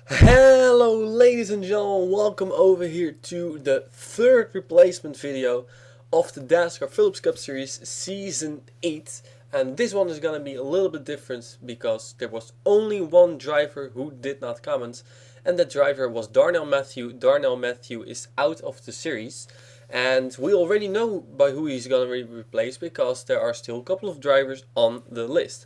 Hello ladies and gentlemen, welcome over here to the third replacement video of the Dascar Phillips Cup Series Season 8. And this one is gonna be a little bit different because there was only one driver who did not comment, and that driver was Darnell Matthew. Darnell Matthew is out of the series, and we already know by who he's gonna be replaced because there are still a couple of drivers on the list.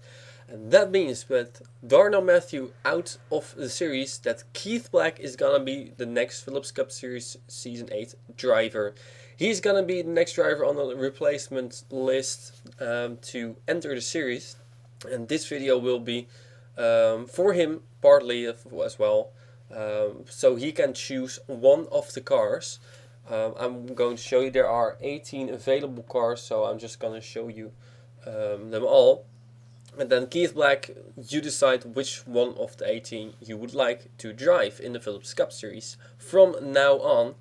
And that means with Darnell Matthew out of the series, that Keith Black is gonna be the next Phillips Cup Series Season 8 driver. He's gonna be the next driver on the replacement list to enter the series. And this video will be for him partly as well. So he can choose one of the cars. I'm going to show you there are 18 available cars, so I'm just going to show you them all. And then Keith Black, you decide which one of the 18 you would like to drive in the Phillips Cup Series from now on.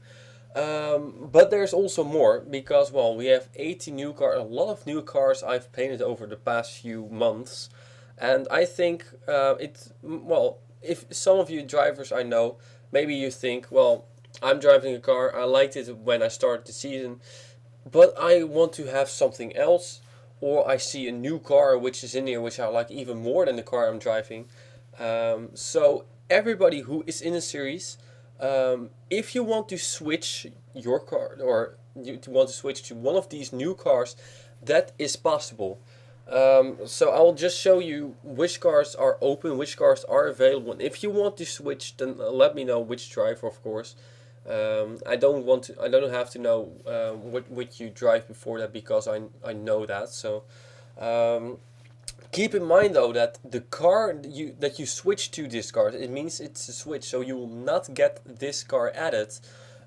But there's also more because, well, we have 80 new cars, a lot of new cars I've painted over the past few months. And I think if some of you drivers I know, maybe you think, well, I'm driving a car, I liked it when I started the season, but I want to have something else, or I see a new car which is in here which I like even more than the car I'm driving. So everybody who is in a series, if you want to switch your car or you want to switch to one of these new cars, that is possible. So I will just show you which cars are open, which cars are available, and if you want to switch, then let me know which driver, of course. I don't have to know what you drive before that because I know that. So keep in mind though that the car that you switch to this car, it means it's a switch, so you will not get this car added.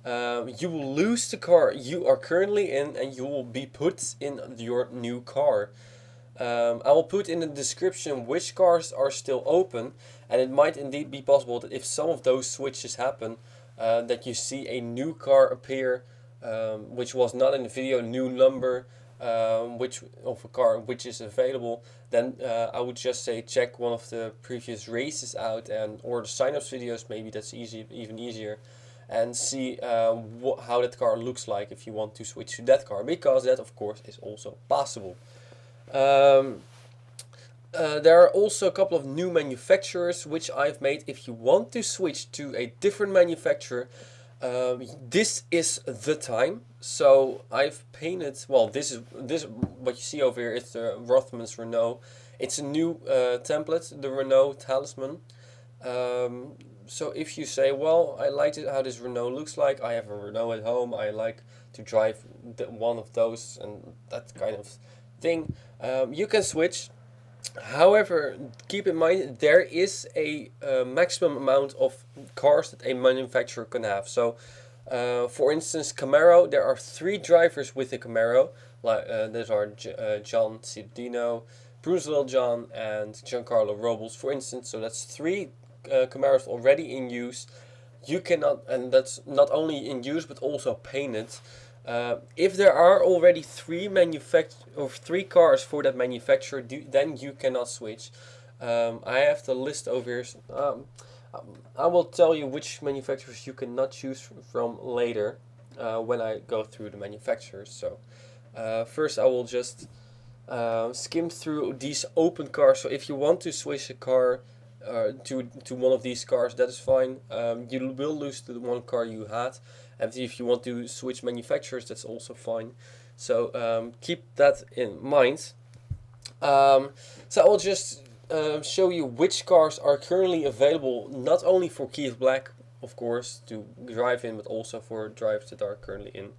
You will lose the car you are currently in, and you will be put in your new car. I will put in the description which cars are still open, and it might indeed be possible that if some of those switches happen, that you see a new car appear, which was not in the video, new number, which of a car which is available. Then I would just say check one of the previous races out, and or the sign-ups videos, maybe that's even easier, and see how that car looks like if you want to switch to that car, because that of course is also possible. Um, there are also a couple of new manufacturers which I've made. If you want to switch to a different manufacturer, this is the time. So I've painted. Well, this what you see over here is the Rothmans Renault. It's a new template, the Renault Talisman. So if you say, well, I liked it how this Renault looks like. I have a Renault at home. I like to drive one of those and that kind of thing. You can switch. However, keep in mind there is a maximum amount of cars that a manufacturer can have. So, for instance, Camaro, there are 3 drivers with a Camaro. Those are John Ciudino, Bruce Littlejohn, and Giancarlo Robles, for instance. So that's 3 Camaros already in use. You cannot, and that's not only in use but also painted. If there are already 3 cars for that manufacturer, then you cannot switch. I have the list over here. I will tell you which manufacturers you cannot choose from later when I go through the manufacturers. So first I will just skim through these open cars. So if you want to switch a car to one of these cars, that is fine. You will lose the one car you had, and if you want to switch manufacturers, that's also fine. So keep that in mind. So I will just show you which cars are currently available, not only for Keith Black, of course, to drive in, but also for drivers that are currently in.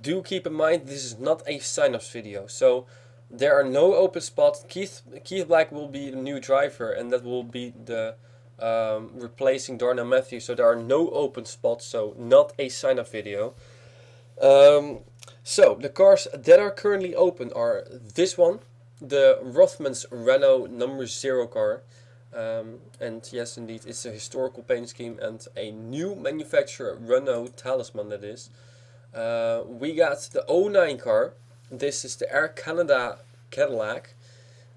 Do keep in mind this is not a sign-ups video, so there are no open spots. Keith Black will be the new driver, and that will be the replacing Darnell Matthews. So there are no open spots, so not a sign-up video. So the cars that are currently open are this one, the Rothmans Renault number 0 car. And yes, indeed, it's a historical paint scheme and a new manufacturer, Renault Talisman, that is. We got the '09 car. This is the Air Canada Cadillac.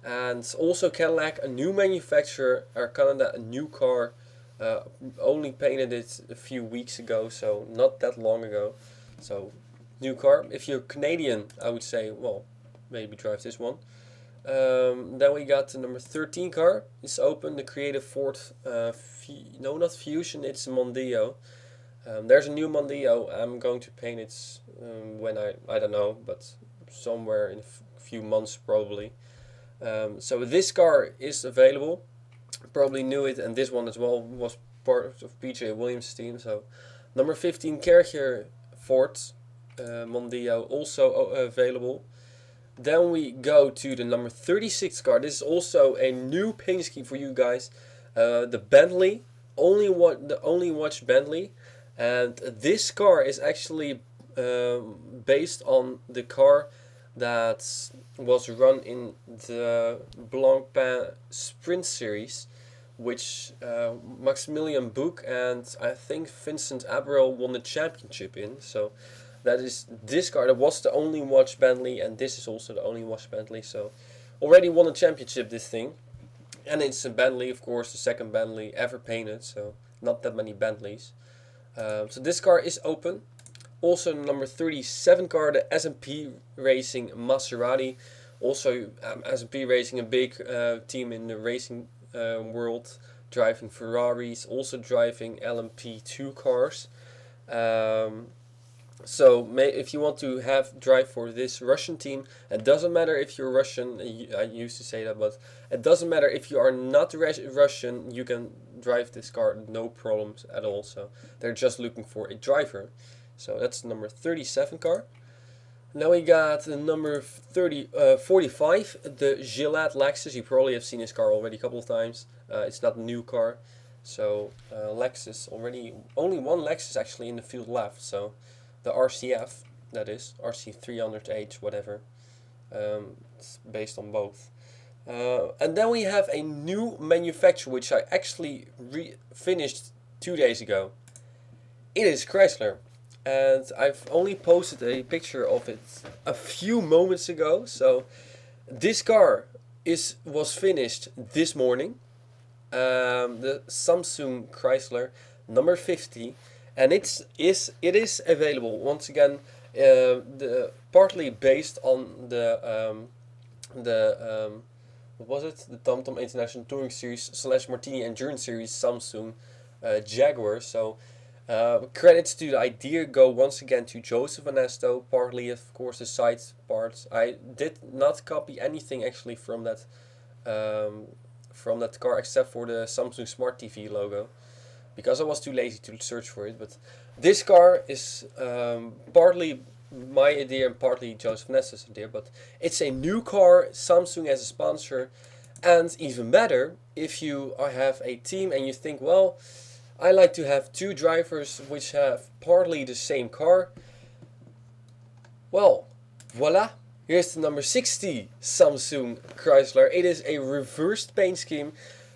And also Cadillac, a new manufacturer, Air Canada, a new car. Uh, Only painted it a few weeks ago, so not that long ago. So new car. If you're Canadian, I would say, well, maybe drive this one. Then we got the number 13 car. It's open, the Creative Ford, no, not Fusion, it's Mondeo. There's a new Mondeo. I'm going to paint it when I don't know, but somewhere in a few months probably. So this car is available. Probably knew it, and this one as well was part of PJ Williams' team. So number 15 Carrier Ford Mondeo also available. Then we go to the number 36 car. This is also a new paint scheme for you guys. The Bentley, the only watch Bentley, and this car is actually based on the car that was run in the Blancpain Sprint Series, which Maximilian Boek and I think Vincent Abreu won the championship in. So that is this car. That was the only watch Bentley, and this is also the only watch Bentley. So already won a championship, this thing. And it's a Bentley, of course, the second Bentley ever painted. So not that many Bentleys. So this car is open. Also number 37 car, the S&P Racing Maserati. Also S&P Racing, a big team in the racing world, driving Ferraris, also driving LMP2 cars. So if you want to drive for this Russian team, it doesn't matter if you're Russian, I used to say that, but it doesn't matter if you are not Russian, you can drive this car, no problems at all. So they're just looking for a driver. So that's number 37 car. Now we got the number 45, the Gillette Lexus. You probably have seen this car already a couple of times. It's not a new car. So Lexus already, only one Lexus actually in the field left. So the RCF, that is, RC300H, whatever. It's based on both. And then we have a new manufacturer, which I actually finished 2 days ago. It is Chrysler. And I've only posted a picture of it a few moments ago. So this car was finished this morning. The Samsung Chrysler number 50, and it is available once again. Partly based on the what was it? The TomTom International Touring Series / Martini Endurance Series Samsung Jaguar. So. Credits to the idea go once again to Joseph Anesto, partly of course the side parts. I did not copy anything actually from that car except for the Samsung Smart TV logo, because I was too lazy to search for it. But this car is partly my idea and partly Joseph Anesto's idea, but it's a new car, Samsung as a sponsor, and even better, if you have a team and you think, well, I like to have two drivers which have partly the same car. Well, voila. Here's the number 60 Samsung Chrysler. It is a reversed paint scheme.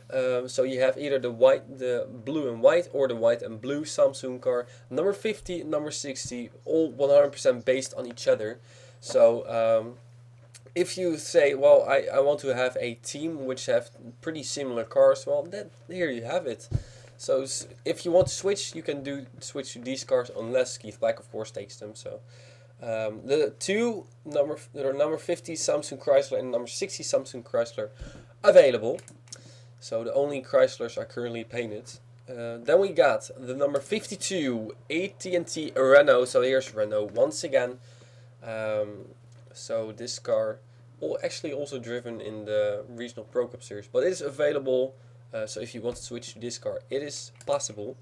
So you have either the blue and white, or the white and blue Samsung car. Number 50, number 60, all 100% based on each other. So if you say, well, I want to have a team which have pretty similar cars, well, then here you have it. So if you want to switch, you can switch to these cars, unless Keith Black of course takes them. So the two number 50 Samsung Chrysler and number 60 Samsung Chrysler available. So the only Chryslers are currently painted. Then we got the number 52 AT&T Renault. So here's Renault once again. So this car actually also driven in the Regional Pro Cup Series, but it is available. So if you want to switch to this car, it is possible.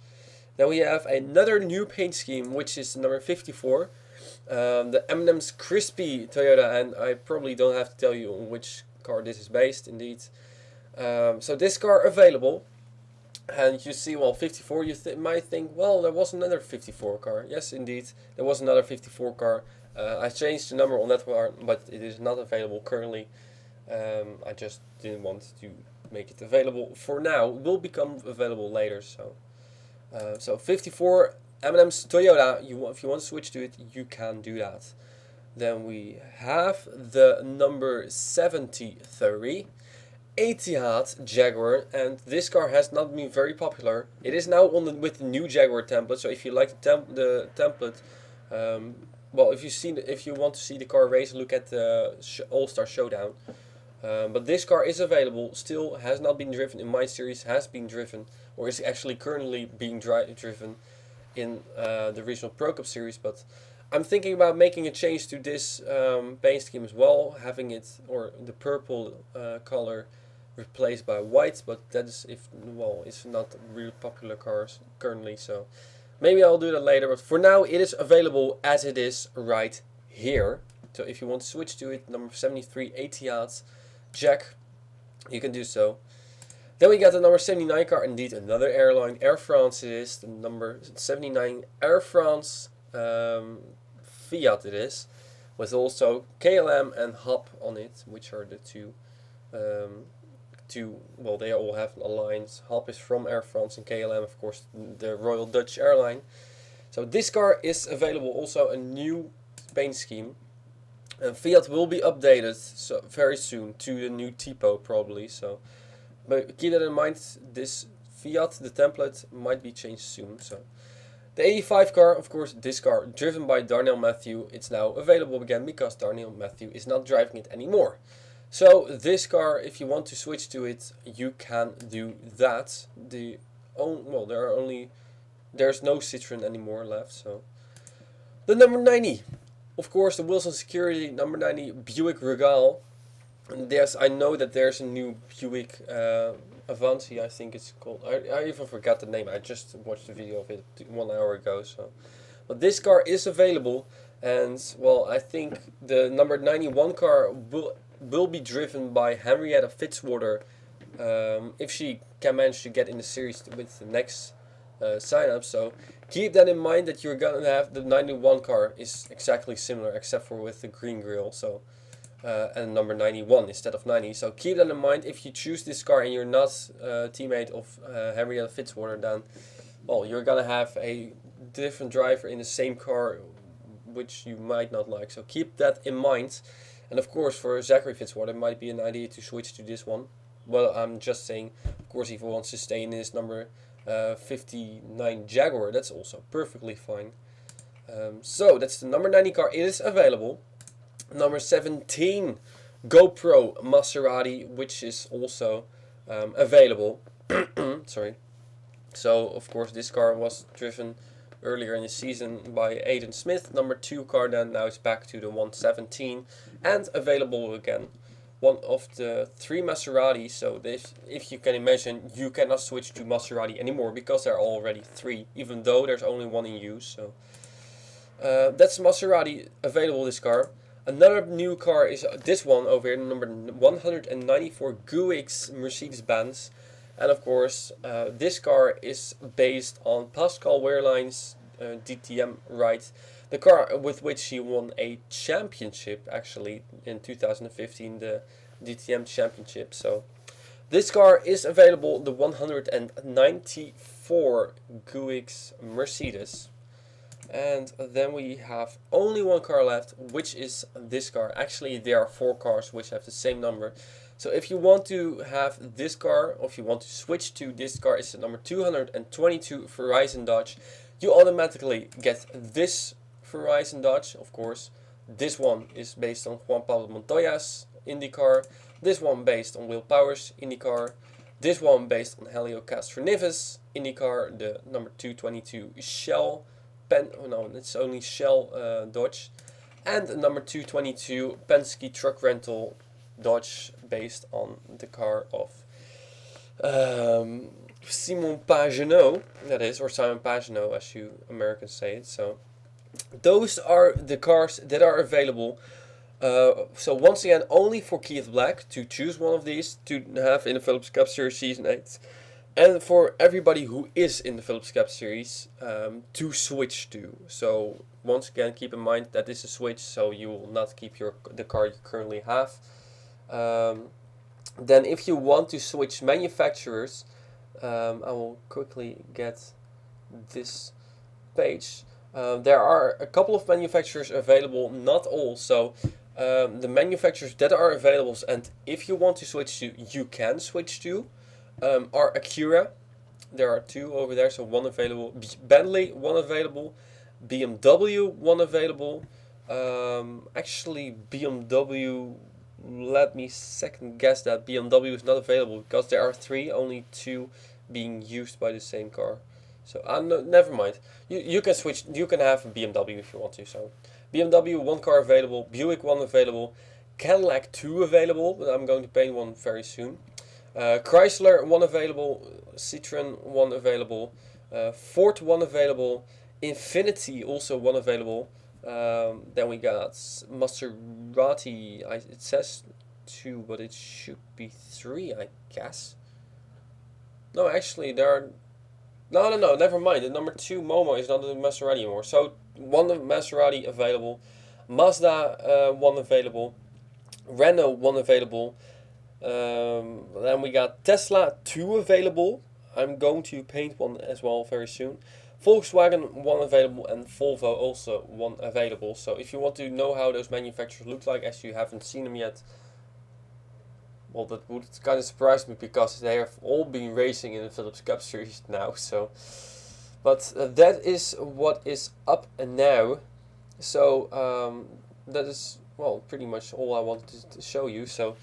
Then we have another new paint scheme, which is number 54. The M&M's Crispy Toyota, and I probably don't have to tell you on which car this is based, indeed. So this car available. And you see, well, 54, you might think, well, there was another 54 car. Yes, indeed, there was another 54 car. I changed the number on that one, but it is not available currently. I just didn't want to make it available for now. It will become available later. So 54 M&M's Toyota. If you want to switch to it, you can do that. Then we have the number 73 Etihad Jaguar, and this car has not been very popular. It is now on with the new Jaguar template. So if you like the template, well, if you want to see the car race, look at the All-Star Showdown. But this car is available, still has not been driven in my series, has been driven, or is actually currently being driven in the Regional Pro Cup series. But I'm thinking about making a change to this paint scheme as well, having it, or the purple color replaced by white, but that is, it's not really popular cars currently, so maybe I'll do that later. But for now, it is available as it is right here. So if you want to switch to it, number 73 Etihad Jag, you can do so. Then we got the number 79 car, indeed another airline, Air France it is, the number 79 Air France Fiat it is, with also KLM and HAP on it, which are the two, well, they all have a lines. HAP is from Air France and KLM, of course, the Royal Dutch Airline. So this car is available, also a new paint scheme. And Fiat will be updated so very soon to the new typo probably. So, but keep that in mind. This Fiat, the template, might be changed soon. So, the 85 car, of course, this car driven by Darnell Matthew. It's now available again because Darnell Matthew is not driving it anymore. So this car, if you want to switch to it, you can do that. There's no Citroen anymore left. So the number 90, of course, the Wilson Security number 90 Buick Regal. And I know that there's a new Buick Avanti, I think it's called. I even forgot the name. I just watched the video of it 1 hour ago. So, but this car is available, and well, I think the number 91 car will be driven by Henrietta Fitzwater if she can manage to get in the series with the next sign up. So keep that in mind, that you're gonna have the 91 car is exactly similar except for with the green grille. So and number 91 instead of 90. So keep that in mind. If you choose this car and you're not a teammate of Henrietta Fitzwater, then well, you're gonna have a different driver in the same car, which you might not like. So keep that in mind. And of course, for Zachary Fitzwater, it might be an idea to switch to this one. Well, I'm just saying, of course, if he wants to stay in his number 59 Jaguar, that's also perfectly fine. So that's the number 90 car. It is available. Number 17 GoPro Maserati, which is also available. Sorry. So of course, this car was driven earlier in the season by Aiden Smith, number 2 car. Then now it's back to the 117 and available again. One of the 3 Maseratis. So this, if you can imagine, you cannot switch to Maserati anymore because there are already 3, even though there's only 1 in use. So that's Maserati available, this car. Another new car is this one over here, number 194 Guix Mercedes-Benz. And of course, this car is based on Pascal Wehrlein's DTM ride, the car with which he won a championship actually in 2015, the DTM championship. So this car is available, the 194 Guix Mercedes. And then we have only 1 car left, which is this car. Actually, there are 4 cars which have the same number. So if you want to have this car, or if you want to switch to this car, it's the number 222 Verizon Dodge. You automatically get this Verizon Dodge, of course. This one is based on Juan Pablo Montoya's IndyCar. This one based on Will Power's IndyCar. This one based on Helio Castroneves IndyCar, the number 222 Shell. It's only Shell Dodge. And the number 222 Penske Truck Rental Dodge, based on the car of Simon Pagenaud, that is, or Simon Pagenaud as you Americans say it. So those are the cars that are available. So once again, only for Keith Black to choose one of these to have in the Phillips Cup Series Season 8. And for everybody who is in the Phillips Cup Series to switch to. So once again, keep in mind that this is a switch, so you will not keep the car you currently have. Then if you want to switch manufacturers, I will quickly get this page. There are a couple of manufacturers available, not all. So The manufacturers that are available, and if you want to switch to, you can switch to, are Acura. There are 2 over there, so 1 available. Bentley, 1 available. BMW, 1 available. Actually, BMW, let me second guess that BMW is not available because there are 3, only 2 being used by the same car. So no, never mind. You can switch. You can have a BMW if you want to. So BMW 1 car available. Buick 1 available. Cadillac 2 available, but I'm going to paint 1 very soon. Chrysler 1 available. Citroen 1 available. Ford 1 available. Infiniti also 1 available. Then we got Maserati. It says 2, but it should be 3, I guess. No, actually, there are. No, never mind. The number 2 Momo is not a Maserati anymore. So 1 Maserati available, Mazda 1 available, Renault 1 available. Then we got Tesla 2 available. I'm going to paint 1 as well very soon. Volkswagen 1 available and Volvo also 1 available. So if you want to know how those manufacturers look like as you haven't seen them yet, well, that would kind of surprise me because they have all been racing in the Philips Cup Series now. So, but that is what is up and now. So that is, well, pretty much all I wanted to show you. So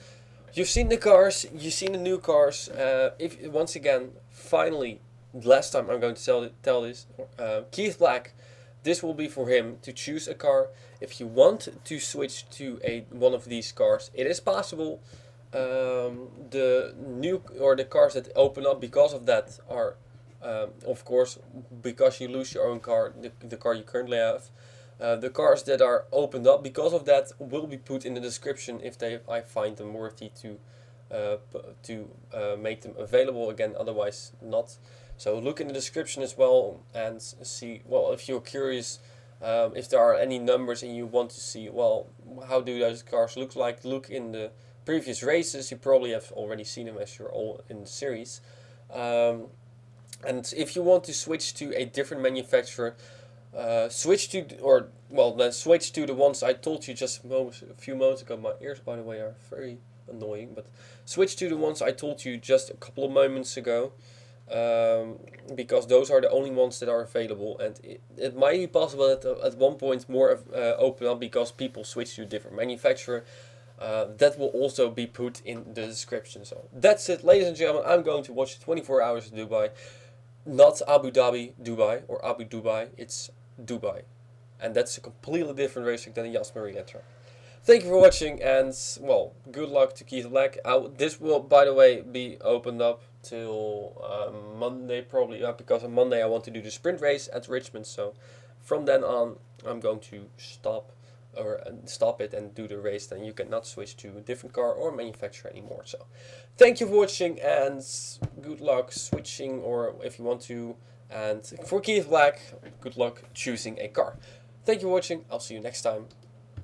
you've seen the cars, you've seen the new cars. If once again, finally, last time I'm going to tell this, Keith Black, this will be for him to choose a car. If you want to switch to one of these cars, it is possible. The new or the cars that open up because of that are, of course, because you lose your own car, the car you currently have. The cars that are opened up because of that will be put in the description if I find them worthy to make them available again. Otherwise, not. So look in the description as well and see. Well, if you're curious, if there are any numbers and you want to see, well, how do those cars look like? Look in the previous races. You probably have already seen them as you're all in the series. And if you want to switch to a different manufacturer, switch to the ones I told you just a few moments ago. My ears, by the way, are very annoying, but switch to the ones I told you just a couple of moments ago, because those are the only ones that are available, and it might be possible that at one point more open up because people switch to a different manufacturer. That will also be put in the description. So that's it, ladies and gentlemen. I'm going to watch 24 Hours in Dubai. Not Abu Dhabi, Dubai, or Abu Dubai. It's Dubai. And that's a completely different racetrack than the Yas Marina track. Thank you for watching, and, well, good luck to Keith Black. This will, by the way, be opened up till Monday, probably, because on Monday I want to do the sprint race at Richmond. So from then on, I'm going to stop it and do the race. Then you cannot switch to a different car or manufacturer anymore. So thank you for watching, and good luck switching, or if you want to, and for Keith Black, good luck choosing a car. Thank you for watching. I'll see you next time.